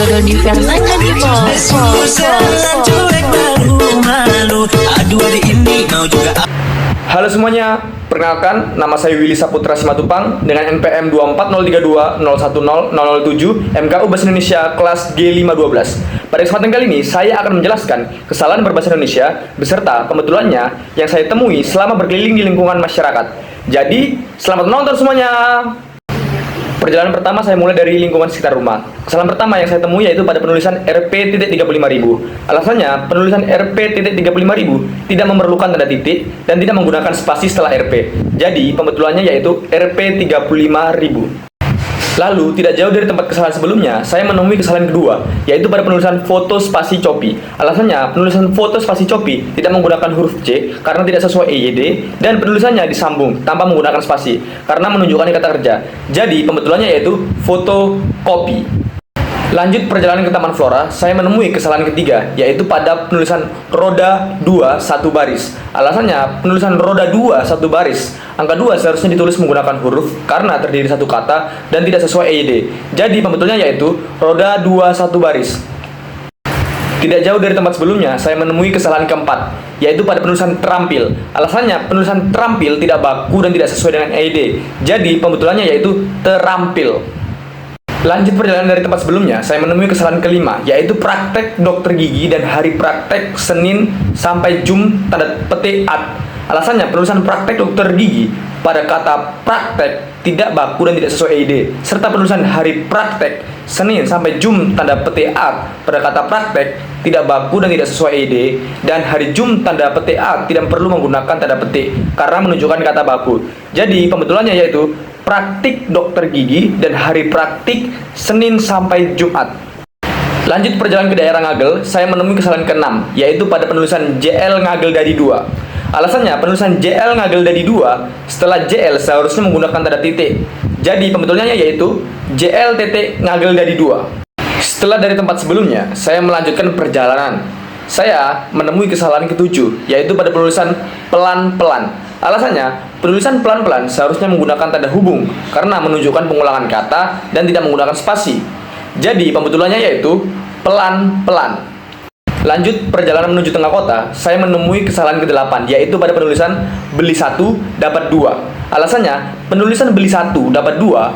Doni Fernanda di Halo semuanya, perkenalkan nama saya Willy Saputra Simatupang dengan NPM 24032010007 MKU Bahasa Indonesia kelas G512. Pada kesempatan kali ini saya akan menjelaskan kesalahan berbahasa Indonesia beserta pembetulannya yang saya temui selama berkeliling di lingkungan masyarakat. Jadi, selamat menonton semuanya. Perjalanan pertama saya mulai dari lingkungan sekitar rumah. Kesalahan pertama yang saya temui yaitu pada penulisan RP.35000. Alasannya, penulisan RP.35000 tidak memerlukan tanda titik dan tidak menggunakan spasi setelah RP. Jadi, pembetulannya yaitu RP35000. Lalu, tidak jauh dari tempat kesalahan sebelumnya, saya menemui kesalahan kedua, yaitu pada penulisan foto spasi copi. Alasannya, penulisan foto spasi copi tidak menggunakan huruf C karena tidak sesuai EYD, dan penulisannya disambung tanpa menggunakan spasi karena menunjukkan kata kerja. Jadi, pembetulannya yaitu fotokopi. Lanjut perjalanan ke Taman Flora, saya menemui kesalahan ketiga, yaitu pada penulisan roda 2 satu baris. Alasannya, penulisan roda 2 satu baris, angka 2 seharusnya ditulis menggunakan huruf karena terdiri satu kata dan tidak sesuai EYD. Jadi pembetulnya yaitu roda 2 satu baris. Tidak jauh dari tempat sebelumnya, saya menemui kesalahan keempat, yaitu pada penulisan terampil. Alasannya, penulisan terampil tidak baku dan tidak sesuai dengan EYD. Jadi pembetulannya yaitu terampil. Lanjut perjalanan dari tempat sebelumnya, saya menemui kesalahan kelima, yaitu praktek dokter gigi dan hari praktek Senin sampai Jum tanda petik ad. Alasannya, penulisan praktek dokter gigi pada kata praktek tidak baku dan tidak sesuai EYD, serta penulisan hari praktek Senin sampai Jum tanda petik ad pada kata praktek tidak baku dan tidak sesuai EYD, dan hari Jum tanda petik ad tidak perlu menggunakan tanda petik karena menunjukkan kata baku. Jadi pembetulannya yaitu praktik dokter gigi dan hari praktik Senin sampai Jumat. Lanjut perjalanan ke daerah Ngagel, saya menemui kesalahan ke-6, yaitu pada penulisan JL Ngagel Dadi 2. Alasannya, penulisan JL Ngagel Dadi 2 setelah JL seharusnya menggunakan tanda titik. Jadi pembetulannya yaitu JL titik Ngagel Dadi 2. Setelah dari tempat sebelumnya, saya melanjutkan perjalanan. Saya menemui kesalahan ke-7, yaitu pada penulisan pelan-pelan. Alasannya, penulisan pelan-pelan seharusnya menggunakan tanda hubung karena menunjukkan pengulangan kata dan tidak menggunakan spasi. Jadi, pembetulannya yaitu pelan-pelan. Lanjut perjalanan menuju tengah kota, saya menemui kesalahan ke-8, yaitu pada penulisan beli 1 dapat 2. Alasannya, penulisan beli 1 dapat 2,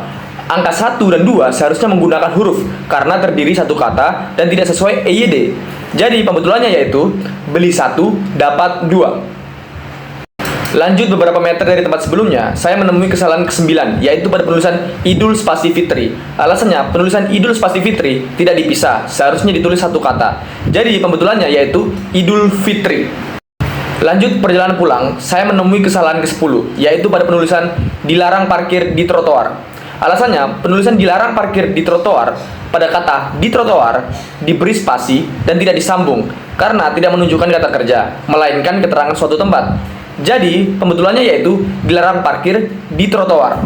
angka 1 dan 2 seharusnya menggunakan huruf karena terdiri satu kata dan tidak sesuai EYD. Jadi, pembetulannya yaitu beli 1 dapat 2. Lanjut beberapa meter dari tempat sebelumnya, saya menemui kesalahan ke-9, yaitu pada penulisan Idul Spasi Fitri. Alasannya, penulisan Idul Spasi Fitri tidak dipisah, seharusnya ditulis satu kata. Jadi, pembetulannya yaitu Idul Fitri. Lanjut perjalanan pulang, saya menemui kesalahan ke-10, yaitu pada penulisan dilarang parkir di trotoar. Alasannya, penulisan dilarang parkir di trotoar pada kata di trotoar diberi spasi dan tidak disambung karena tidak menunjukkan kata kerja, melainkan keterangan suatu tempat. Jadi, pembetulannya yaitu dilarang parkir di trotoar.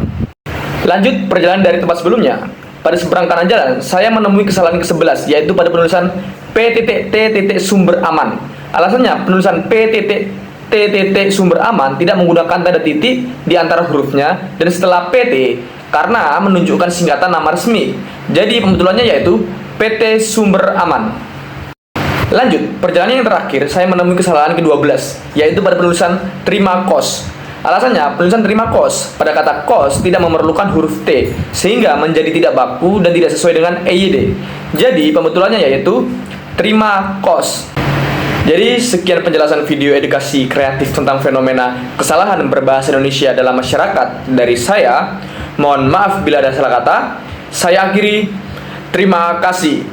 Lanjut perjalanan dari tempat sebelumnya. Pada seberang kanan jalan, saya menemui kesalahan ke-11, yaitu pada penulisan P.T. sumber aman. Alasannya, penulisan P.T. sumber aman tidak menggunakan tanda titik di antara hurufnya dan setelah PT karena menunjukkan singkatan nama resmi. Jadi, pembetulannya yaitu PT sumber aman. Lanjut, perjalanan yang terakhir, saya menemui kesalahan ke-12, yaitu pada penulisan terima kos. Alasannya, penulisan terima kos pada kata kos tidak memerlukan huruf T, sehingga menjadi tidak baku dan tidak sesuai dengan EYD. Jadi, pembetulannya yaitu terima kos. Jadi, sekian penjelasan video edukasi kreatif tentang fenomena kesalahan berbahasa Indonesia dalam masyarakat dari saya. Mohon maaf bila ada salah kata. Saya akhiri. Terima kasih.